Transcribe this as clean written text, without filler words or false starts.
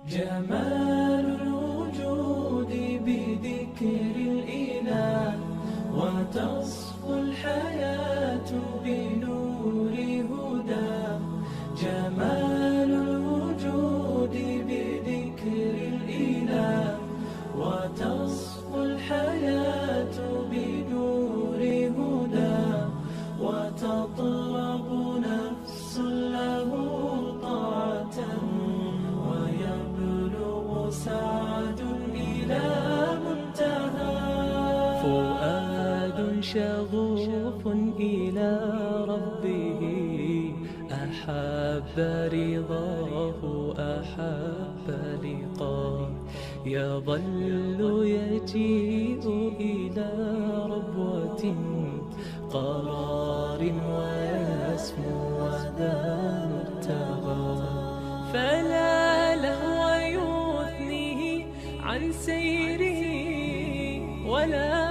جمال الوجود بذكر الإله، وتصفو الحياة بنور هداه. جمال الوجود بذكر الإله، وتصفو الحياة بنور هداه. وتطلب نفس له طاعة، ويبلغ سعد إلى منتهى. فؤاد شغوف إلى ربه، أحب رضاه أحب لقاه. يظل يجيء إلى ربوة قرار، ويسمو وذا مبتغى. فلا لهو يثنيه عن سيره، ولا